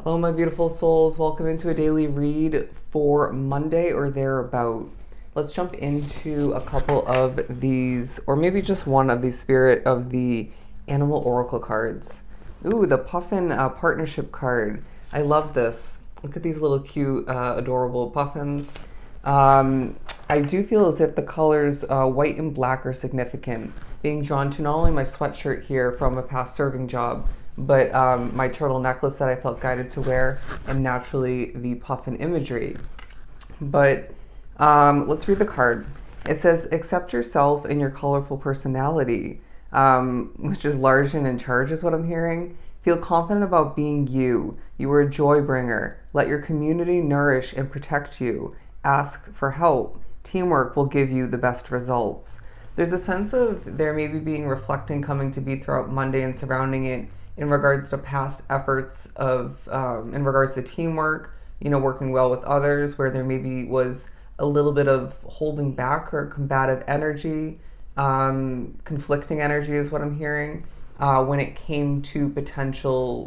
Hello, my beautiful souls. Welcome into a daily read for Monday or thereabout. Let's jump into a couple of these, or maybe just one of these Spirit of the Animal Oracle cards. Ooh, the Puffin partnership card. I love this. Look at these little cute, adorable puffins. I do feel as if the colors white and black are significant, being drawn to not only my sweatshirt here from a past serving job, but my turtle necklace that I felt guided to wear, and naturally the puffin imagery. But let's read the card. It says, accept yourself and your colorful personality, which is large and in charge is what I'm hearing. Feel confident about being you. You are a joy bringer. Let your community nourish and protect you. Ask for help. Teamwork will give you the best results. There's a sense of there maybe being reflecting coming to be throughout Monday and surrounding it in regards to past efforts of, in regards to teamwork, working well with others, where there maybe was a little bit of holding back or combative energy, conflicting energy is what I'm hearing, when it came to potential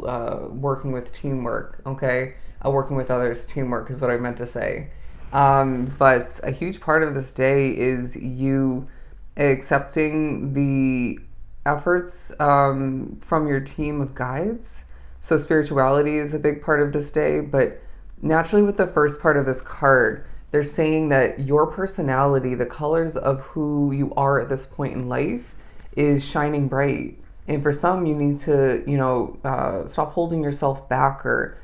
working with teamwork, okay? Working with others, teamwork is what I meant to say. But a huge part of this day is you accepting the efforts from your team of guides. So spirituality is a big part of this day, but naturally with the first part of this card, they're saying that your personality, the colors of who you are at this point in life, is shining bright. And for some, you need to, stop holding yourself back or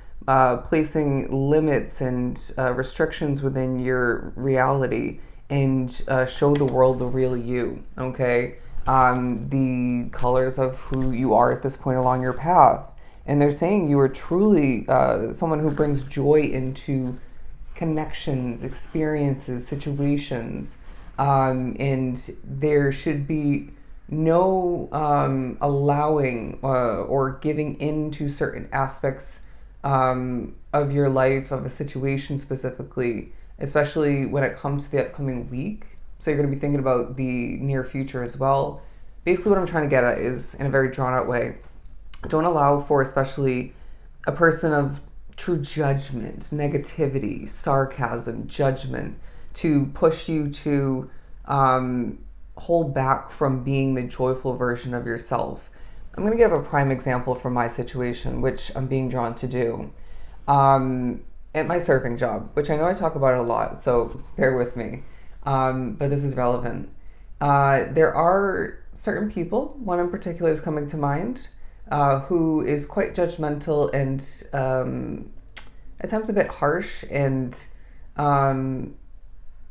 placing limits and restrictions within your reality and show the world the real you, okay? The colors of who you are at this point along your path. And they're saying you are truly someone who brings joy into connections, experiences, situations. And there should be no allowing or giving into certain aspects of your life, of a situation specifically, especially when it comes to the upcoming week. So you're going to be thinking about the near future as well. Basically, what I'm trying to get at is, in a very drawn out way, don't allow for especially a person of true judgment, negativity, sarcasm, judgment to push you to hold back from being the joyful version of yourself. I'm going to give a prime example from my situation, which I'm being drawn to do. At my surfing job, which I know I talk about it a lot, so bear with me. But this is relevant. There are certain people, one in particular is coming to mind, who is quite judgmental and at times a bit harsh and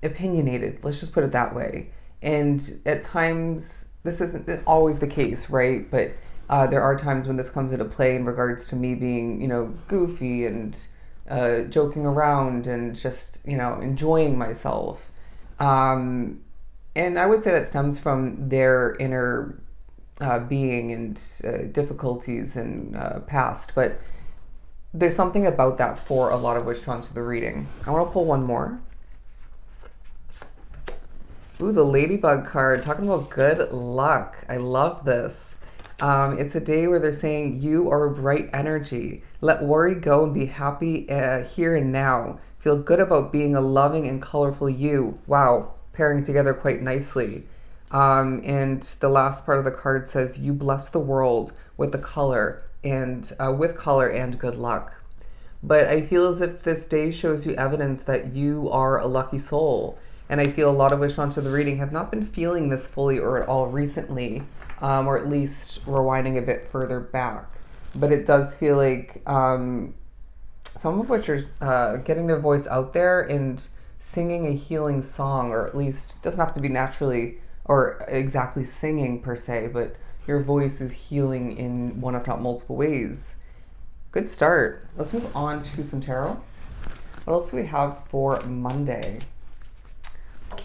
opinionated. Let's just put it that way. And at times, this isn't always the case, right? But there are times when this comes into play in regards to me being, goofy and joking around and just, enjoying myself. And I would say that stems from their inner being and difficulties and past. But there's something about that for a lot of which drawn to the reading. I want to pull one more. Ooh, the Ladybug card, talking about good luck. I love this. It's a day where they're saying you are a bright energy. Let worry go and be happy here and now. Feel good about being a loving and colorful you. Wow, pairing together quite nicely. And the last part of the card says you bless the world with the color and with color and good luck. But I feel as if this day shows you evidence that you are a lucky soul. And I feel a lot of which onto the reading have not been feeling this fully or at all recently, or at least rewinding a bit further back. But it does feel like some of which are getting their voice out there and singing a healing song, or at least doesn't have to be naturally or exactly singing per se, but your voice is healing in one if not multiple ways. Good start. Let's move on to some tarot. What else do we have for Monday?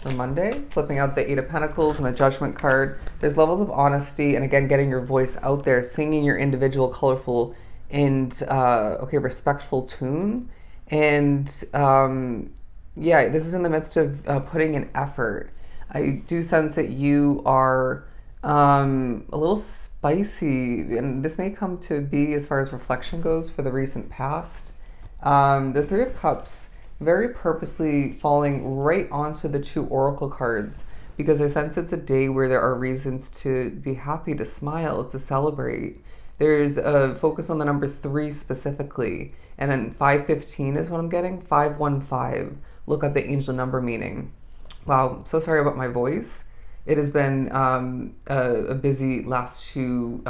For Monday, flipping out the Eight of Pentacles and the Judgment card, there's levels of honesty and again getting your voice out there, singing your individual colorful and respectful tune. And this is in the midst of putting an effort. I do sense that you are A little spicy, and this may come to be as far as reflection goes for the recent past. The Three of Cups very purposely falling right onto the two Oracle cards because I sense it's a day where there are reasons to be happy, to smile, to celebrate. There's a focus on the number three specifically, and then 515 is what I'm getting. 515. Look up the angel number meaning. Wow, so sorry about my voice. It has been a busy last two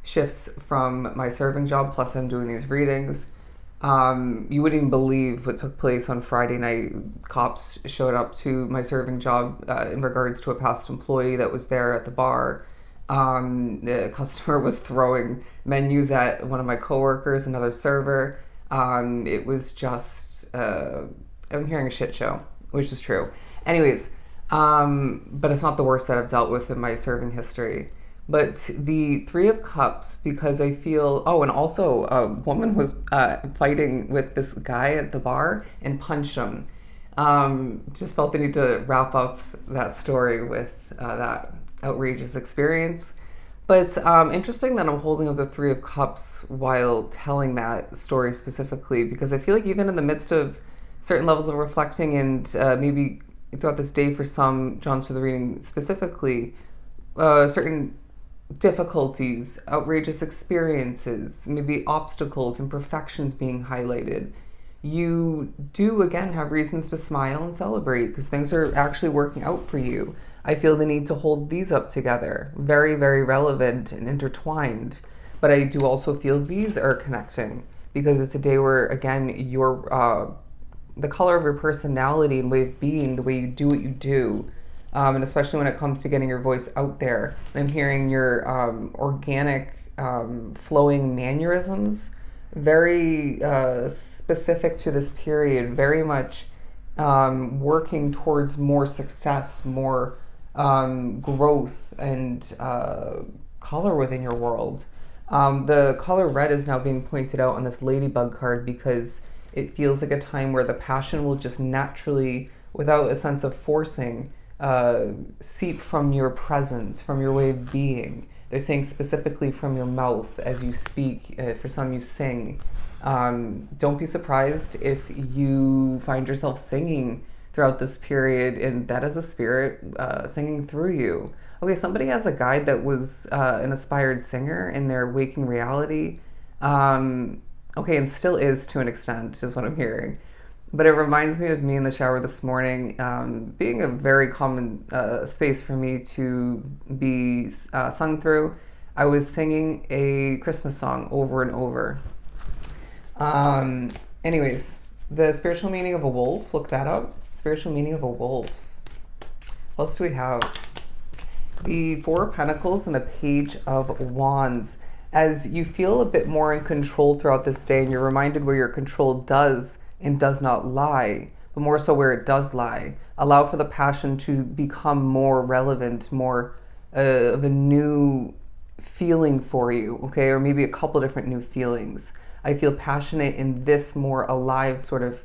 shifts from my serving job, plus I'm doing these readings. You wouldn't even believe what took place on Friday night. Cops showed up to my serving job in regards to a past employee that was there at the bar. The customer was throwing menus at one of my coworkers, another server. It was just, I'm hearing a shit show, which is true. Anyways, but it's not the worst that I've dealt with in my serving history. But the Three of Cups, because I feel, oh, and also a woman was fighting with this guy at the bar and punched him. Just felt the need to wrap up that story with that outrageous experience. But interesting that I'm holding up the Three of Cups while telling that story specifically, because I feel like even in the midst of certain levels of reflecting and maybe throughout this day for some drawn to the reading specifically, certain difficulties, outrageous experiences, maybe obstacles, imperfections being highlighted, you do again have reasons to smile and celebrate because things are actually working out for you. I feel the need to hold these up together. Very, very relevant and intertwined. But I do also feel these are connecting because it's a day where, again, your the color of your personality and way of being, the way you do what you do, and especially when it comes to getting your voice out there. And I'm hearing your organic, flowing mannerisms, very specific to this period, very much working towards more success, more growth, and color within your world. The color red is now being pointed out on this Ladybug card because it feels like a time where the passion will just naturally, without a sense of forcing, seep from your presence, from your way of being. They're saying specifically from your mouth as you speak. For some, you sing. Don't be surprised if you find yourself singing throughout this period, and that is a spirit singing through you. Okay, somebody has a guide that was an aspired singer in their waking reality. Okay, and still is to an extent, is what I'm hearing. But it reminds me of me in the shower this morning, being a very common space for me to be sung through. I was singing a Christmas song over and over. Anyways, the spiritual meaning of a wolf, look that up. Spiritual meaning of a wolf. What else do we have? The Four of Pentacles and the Page of Wands. As you feel a bit more in control throughout this day, and you're reminded where your control does and does not lie, but more so where it does lie. Allow for the passion to become more relevant, more of a new feeling for you, okay? Or maybe a couple different new feelings. I feel passionate in this more alive, sort of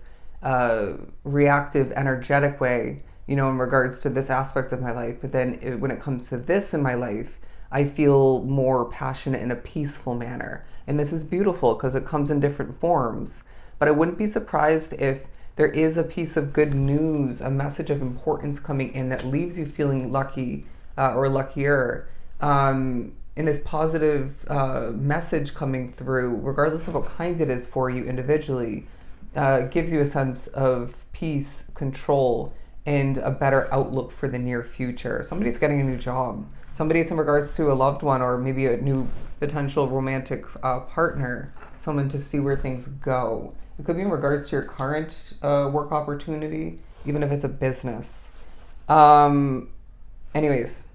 reactive, energetic way, in regards to this aspect of my life. But then when it comes to this in my life, I feel more passionate in a peaceful manner. And this is beautiful because it comes in different forms. But I wouldn't be surprised if there is a piece of good news, a message of importance coming in that leaves you feeling lucky or luckier. In this positive message coming through, regardless of what kind it is for you individually, gives you a sense of peace, control, and a better outlook for the near future. Somebody's getting a new job. Somebody, it's in regards to a loved one or maybe a new potential romantic partner, someone to see where things go. It could be in regards to your current work opportunity, even if it's a business. Anyways,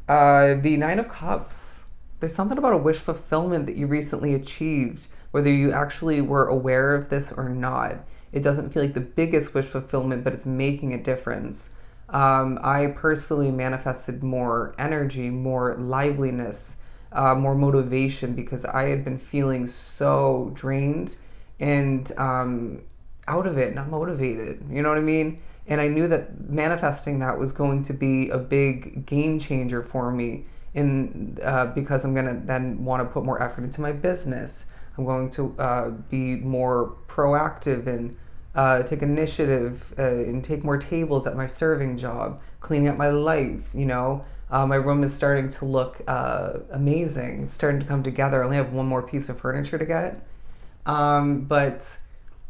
the Nine of Cups. There's something about a wish fulfillment that you recently achieved, whether you actually were aware of this or not. It doesn't feel like the biggest wish fulfillment, but it's making a difference. I personally manifested more energy, more liveliness, more motivation because I had been feeling so drained and out of it, not motivated. You know what I mean? And I knew that manifesting that was going to be a big game changer for me because I'm going to then want to put more effort into my business. I'm going to be more proactive and take initiative and take more tables at my serving job, cleaning up my life, my room is starting to look amazing. It's starting to come together. I only have one more piece of furniture to get. But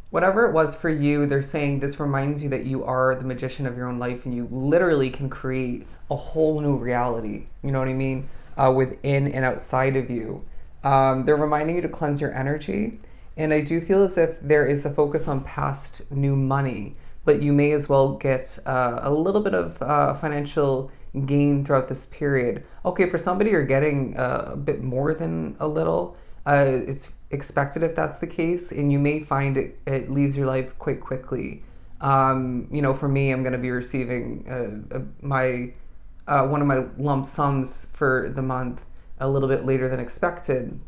whatever it was for you, they're saying this reminds you that you are the magician of your own life and you literally can create a whole new reality. You know what I mean? Within and outside of you. They're reminding you to cleanse your energy. And I do feel as if there is a focus on past new money, but you may as well get a little bit of financial gain throughout this period. Okay, for somebody you're getting a bit more than a little. It's expected if that's the case, and you may find it leaves your life quite quickly. For me, I'm going to be receiving my one of my lump sums for the month a little bit later than expected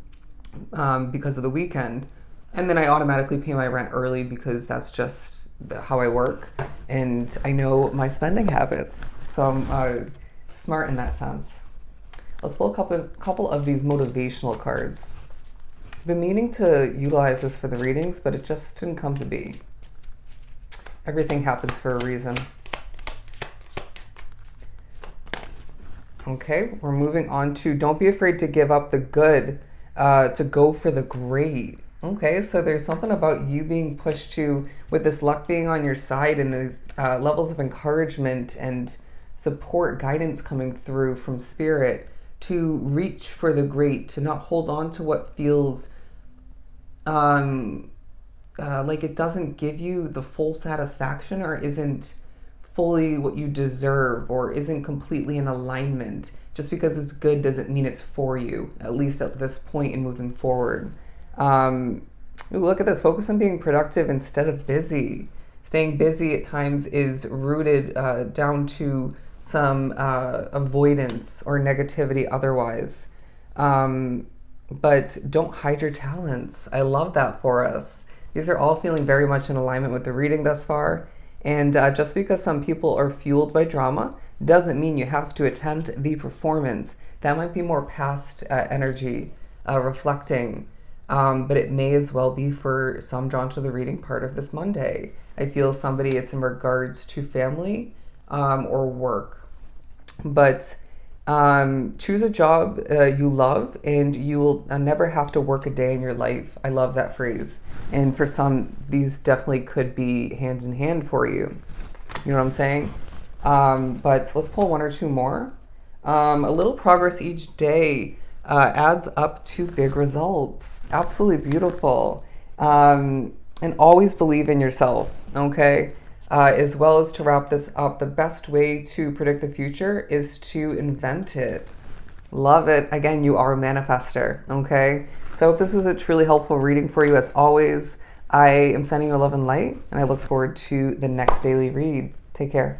because of the weekend. And then I automatically pay my rent early because that's just how I work. And I know my spending habits. So I'm smart in that sense. Let's pull a couple of these motivational cards. I've been meaning to utilize this for the readings, but it just didn't come to be. Everything happens for a reason. Okay, we're moving on to don't be afraid to give up the good, to go for the great. Okay, so there's something about you being pushed to, with this luck being on your side and these levels of encouragement and support, guidance coming through from spirit, to reach for the great, to not hold on to what feels like it doesn't give you the full satisfaction or isn't fully what you deserve or isn't completely in alignment. Just because it's good doesn't mean it's for you, at least at this point in moving forward. Look at this, focus on being productive instead of busy. Staying busy at times is rooted down to some avoidance or negativity otherwise. But don't hide your talents. I love that for us. These are all feeling very much in alignment with the reading thus far. And just because some people are fueled by drama doesn't mean you have to attend the performance. That might be more past energy reflecting. But it may as well be for some drawn to the reading part of this Monday. I feel somebody, it's in regards to family or work. But choose a job you love and you will never have to work a day in your life. I love that phrase. And for some, these definitely could be hand in hand for you. You know what I'm saying? But let's pull one or two more. A little progress each day adds up to big results. Absolutely beautiful. And always believe in yourself, okay? As well as to wrap this up, the best way to predict the future is to invent it. Love it. Again, you are a manifester, okay? So I hope this was a truly helpful reading for you. As always, I am sending you love and light, and I look forward to the next daily read. Take care.